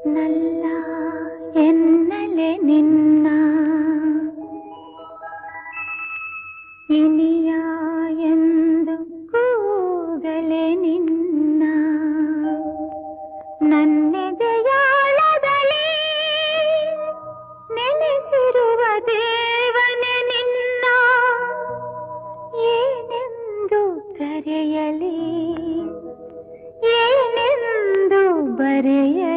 ನಲ್ಲ ಎನ್ನಲೆ ನಿನ್ನ ಇನಿಯ ಎಂದು ಕೂಗಲೆ ನಿನ್ನ ನನ್ನೆದೆಯಾಳದಲ್ಲಿ ನೆಲೆಸಿರುವ ದೇವನೇ ನಿನ್ನ ಏನೆಂದು ಕರೆಯಲಿ ಏನೆಂದು ಬರೆಯಲಿ